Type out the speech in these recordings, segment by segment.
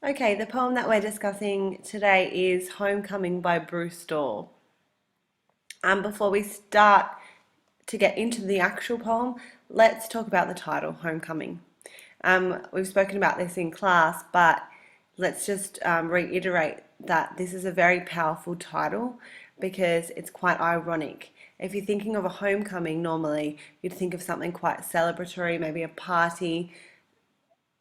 Okay, the poem that we're discussing today is Homecoming by Bruce Dorr. Before we start to get into the actual poem, let's talk about the title, Homecoming. We've spoken about this in class, but let's just reiterate that this is a very powerful title because it's quite ironic. If you're thinking of a homecoming, normally you'd think of something quite celebratory, maybe a party.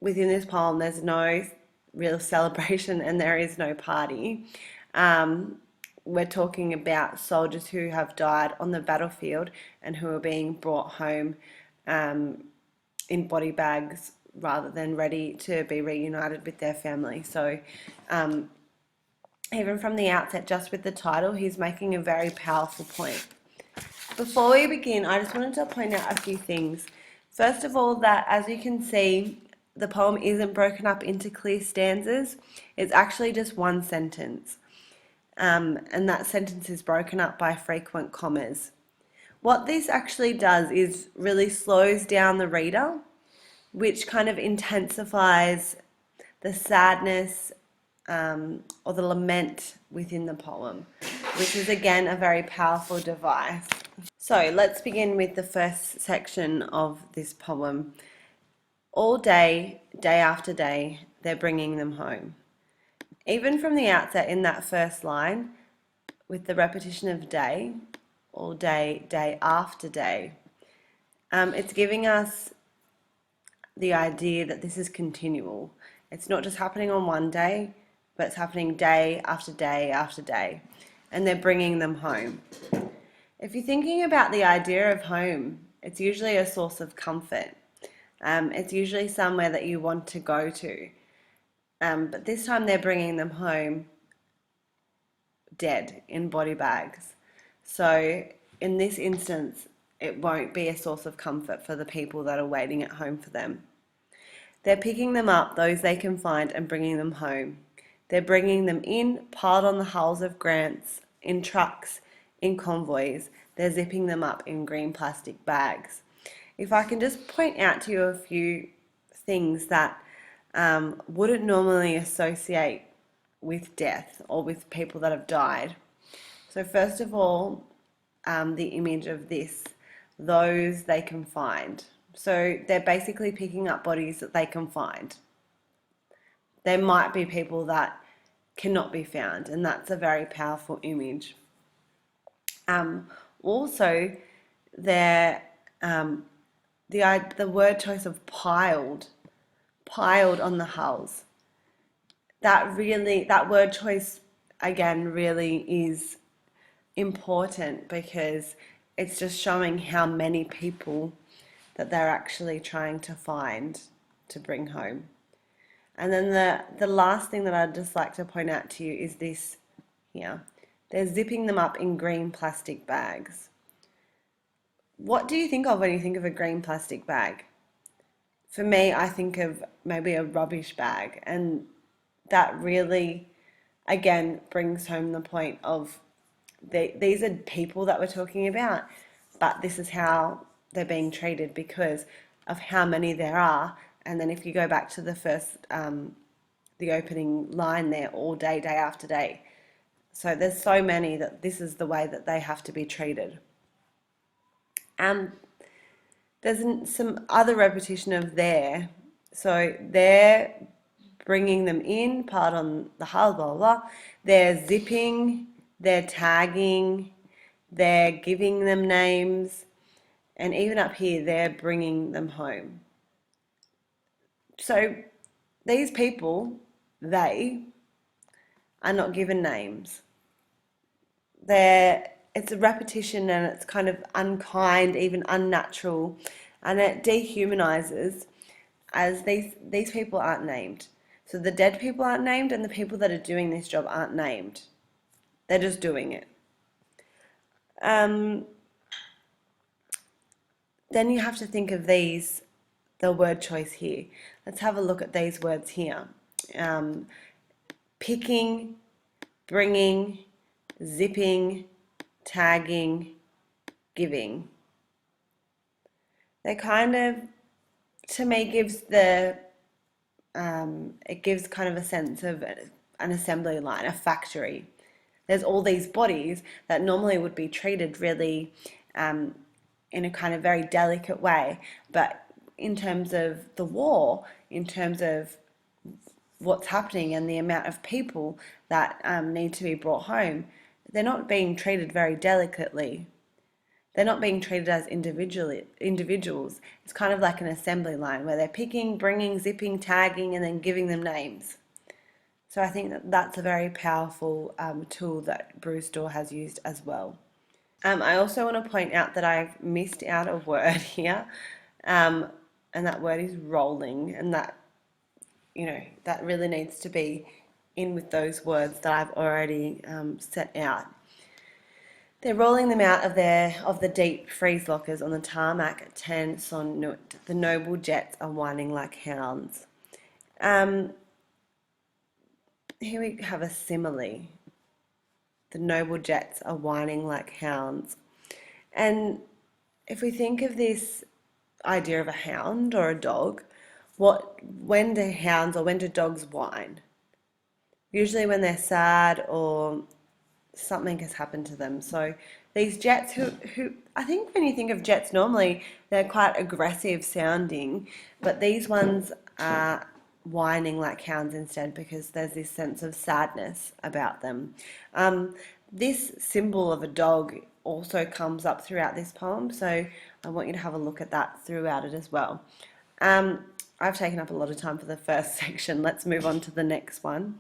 Within this poem, there's no real celebration and there is no party. Um, we're talking about soldiers who have died on the battlefield and who are being brought home um, in body bags rather than ready to be reunited with their family. So, even from the outset, just with the title, he's making a very powerful point. Before we begin, I just wanted to point out a few things. First of all, that as you can see, the poem isn't broken up into clear stanzas. It's actually just one sentence. And that sentence is broken up by frequent commas. What this actually does is really slows down the reader, which kind of intensifies the sadness or the lament within the poem, which is again a very powerful device. So let's begin with the first section of this poem. All day, day after day, they're bringing them home. Even from the outset in that first line, with the repetition of day, all day, day after day, it's giving us the idea that this is continual. It's not just happening on one day, but it's happening day after day after day, and they're bringing them home. If you're thinking about the idea of home, it's usually a source of comfort. It's usually somewhere that you want to go to. But this time they're bringing them home dead in body bags. So in this instance, it won't be a source of comfort for the people that are waiting at home for them. They're picking them up, those they can find, and bringing them home. They're bringing them in, piled on the hulls of Grants, in trucks, in convoys. They're zipping them up in green plastic bags. If I can just point out to you a few things that wouldn't normally associate with death or with people that have died. So first of all, the image of this, those they can find. So they're basically picking up bodies that they can find. There might be people that cannot be found, and that's a very powerful image. Also, there the word choice of piled on the hulls. That word choice again really is important because it's just showing how many people that they're actually trying to find to bring home. And then the last thing that I'd just like to point out to you is this here. They're zipping them up in green plastic bags. What do you think of when you think of a green plastic bag? For me, I think of maybe a rubbish bag, and that really, again, brings home the point of these are people that we're talking about, but this is how they're being treated because of how many there are. And then if you go back to the first, the opening line there, all day, day after day. So there's so many that this is the way that they have to be treated. There's some other repetition of there. So they're bringing them in, part on the hull, blah, blah, blah. They're zipping, they're tagging, they're giving them names, and even up here, they're bringing them home. So these people, they are not given names. It's a repetition and it's kind of unkind, even unnatural, and it dehumanizes as these people aren't named. So the dead people aren't named and the people that are doing this job aren't named. They're just doing it. Then you have to think of the word choice here. Let's have a look at these words here. Picking, bringing, zipping, tagging, giving. They kind of, to me, gives the it gives kind of a sense of an assembly line, a factory. There's all these bodies that normally would be treated really in a kind of very delicate way, but in terms of the war, in terms of what's happening and the amount of people that need to be brought home, they're not being treated very delicately. They're not being treated as individuals. It's kind of like an assembly line where they're picking, bringing, zipping, tagging, and then giving them names. So I think that that's a very powerful tool that Bruce Dorr has used as well. I also want to point out that I've missed out a word here, and that word is rolling, and that, you know, that really needs to be in with those words that I've already set out. They're rolling them out of the deep freeze lockers on the tarmac at Tan Son Nhut. The noble jets are whining like hounds. Here we have a simile. The noble jets are whining like hounds. And if we think of this idea of a hound or a dog, when do hounds or when do dogs whine? Usually when they're sad or something has happened to them. So these jets who I think when you think of jets normally they're quite aggressive sounding, but these ones are whining like hounds instead because there's this sense of sadness about them. This symbol of a dog also comes up throughout this poem, so I want you to have a look at that throughout it as well. I've taken up a lot of time for the first section. Let's move on to the next one.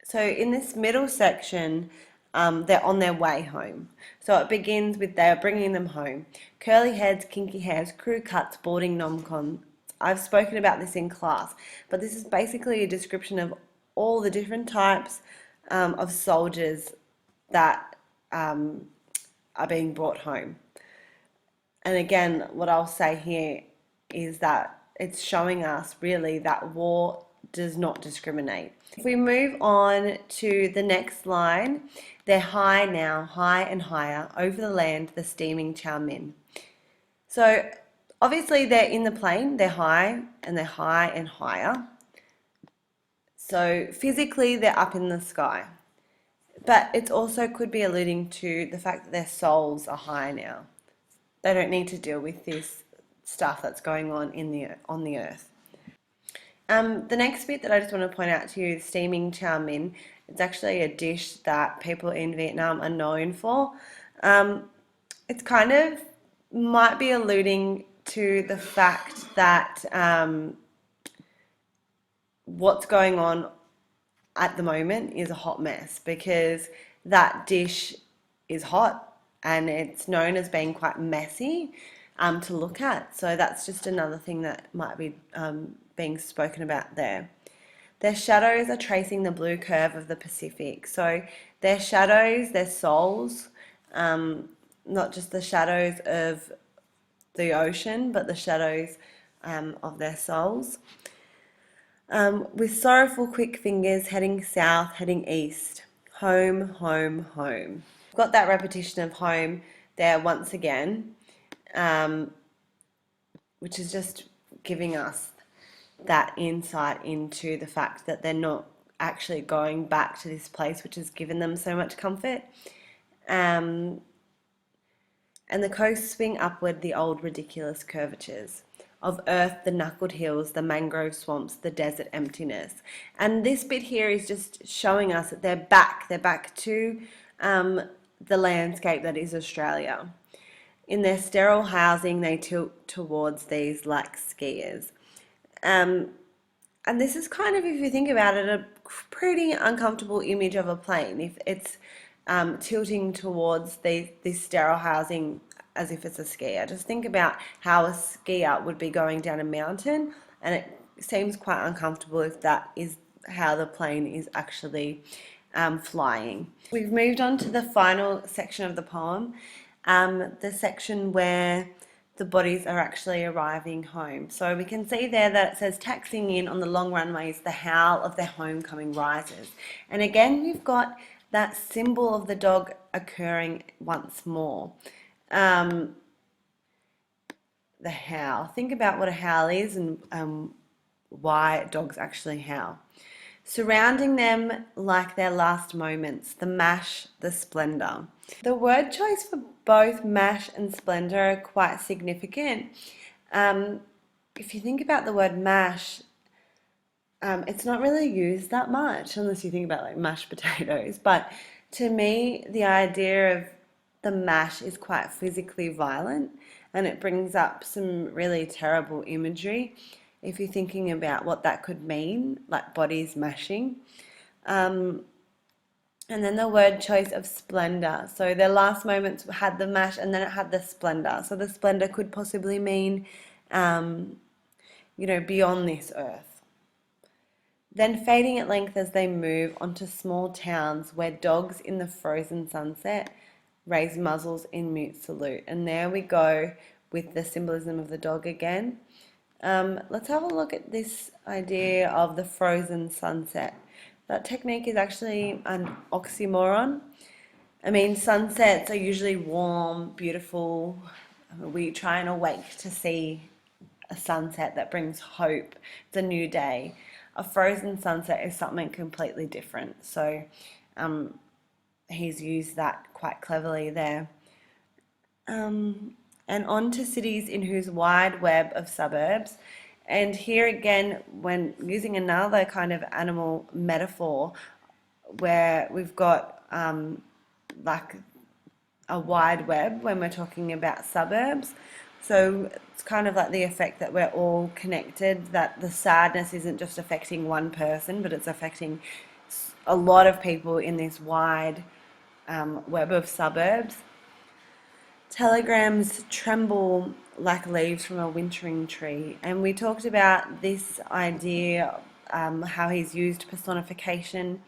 So in this middle section, they're on their way home. So it begins with they're bringing them home. Curly heads, kinky hairs, crew cuts, boarding nom-coms. I've spoken about this in class, but this is basically a description of all the different types of soldiers that are being brought home. And again, what I'll say here is that it's showing us really that war does not discriminate. If we move on to the next line, they're high now, high and higher, over the land, the steaming Chow Min. So obviously they're in the plane, they're high and higher. So physically they're up in the sky. But it also could be alluding to the fact that their souls are high now. They don't need to deal with this stuff that's going on on the earth. The next bit that I just want to point out to you is steaming chow mein. It's actually a dish that people in Vietnam are known for. It's kind of might be alluding to the fact that what's going on at the moment is a hot mess, because that dish is hot and it's known as being quite messy to look at. So that's just another thing that might be being spoken about there. Their shadows are tracing the blue curve of the Pacific. So their shadows, their souls, not just the shadows of the ocean, but the shadows of their souls. With sorrowful quick fingers heading south, heading east. Home, home, home. We've got that repetition of home there once again, which is just giving us that insight into the fact that they're not actually going back to this place which has given them so much comfort. And the coasts swing upward the old ridiculous curvatures of earth, the knuckled hills, the mangrove swamps, the desert emptiness. And this bit here is just showing us that they're back to the landscape that is Australia. In their sterile housing, they tilt towards these like skiers. And this is kind of, if you think about it, a pretty uncomfortable image of a plane. If it's tilting towards this sterile housing as if it's a skier. Just think about how a skier would be going down a mountain, and it seems quite uncomfortable if that is how the plane is actually flying. We've moved on to the final section of the poem, the section where the bodies are actually arriving home. So we can see there that it says, taxing in on the long runways, the howl of their homecoming rises. And again, we've got that symbol of the dog occurring once more. The howl. Think about what a howl is and why dogs actually howl. Surrounding them like their last moments, the mash, the splendor. The word choice for both mash and splendor are quite significant. If you think about the word mash, it's not really used that much unless you think about like mashed potatoes. But to me, the idea of the mash is quite physically violent and it brings up some really terrible imagery if you're thinking about what that could mean, like bodies mashing. Um, and then the word choice of splendor. So their last moments had the mash and then it had the splendor. So the splendor could possibly mean, um, beyond this earth. Then fading at length as they move onto small towns where dogs in the frozen sunset raise muzzles in mute salute. And there we go with the symbolism of the dog again. Let's have a look at this idea of the frozen sunset. That technique is actually an oxymoron. I mean, sunsets are usually warm, beautiful. We try and awake to see a sunset that brings hope. It's a new day. A frozen sunset is something completely different. So he's used that quite cleverly there. And on to cities in whose wide web of suburbs. And here again, when using another kind of animal metaphor, where we've got like a wide web when we're talking about suburbs. So it's kind of like the effect that we're all connected, that the sadness isn't just affecting one person, but it's affecting a lot of people in this wide web of suburbs. Telegrams tremble like leaves from a wintering tree. And we talked about this idea, how he's used personification,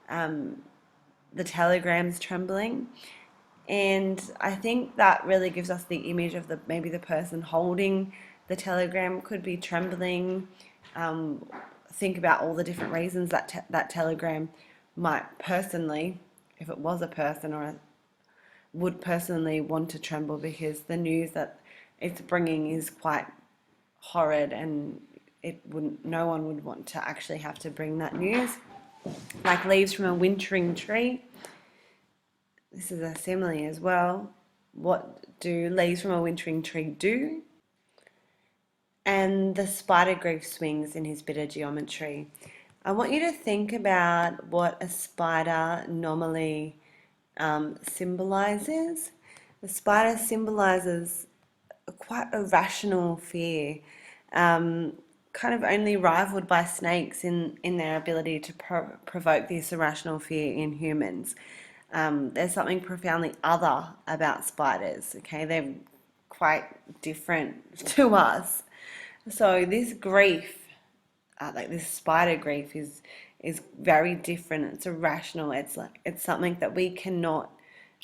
the telegrams trembling. And I think that really gives us the image of maybe the person holding the telegram could be trembling. Think about all the different reasons that that telegram might personally, if it was a person would personally want to tremble, because the news that it's bringing is quite horrid and no one would want to actually have to bring that news. Like leaves from a wintering tree. This is a simile as well. What do leaves from a wintering tree do? And the spider grief swings in his bitter geometry. I want you to think about what a spider normally symbolizes. The spider symbolizes quite a rational fear, kind of only rivaled by snakes in their ability to provoke this irrational fear in humans. There's something profoundly other about spiders, okay? They're quite different to us. So this grief, like this spider grief, is very different. It's irrational. It's something that we cannot,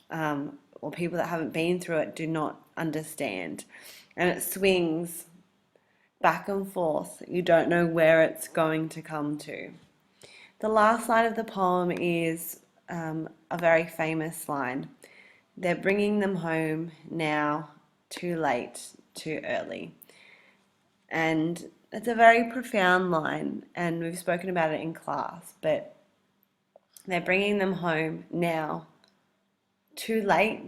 or people that haven't been through it do not understand, and it swings back and forth. You don't know where it's going to come to. The last line of the poem is a very famous line. They're bringing them home now, too late, too early. And it's a very profound line, and we've spoken about it in class, but they're bringing them home now, too late,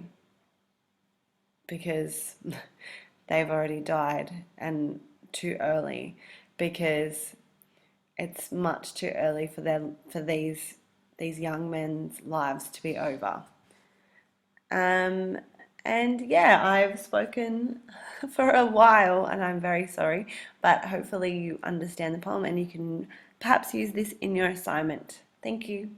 because they've already died, and too early, because it's much too early for these young men's lives to be over. And yeah, I've spoken for a while and I'm very sorry, but hopefully you understand the poem and you can perhaps use this in your assignment. Thank you.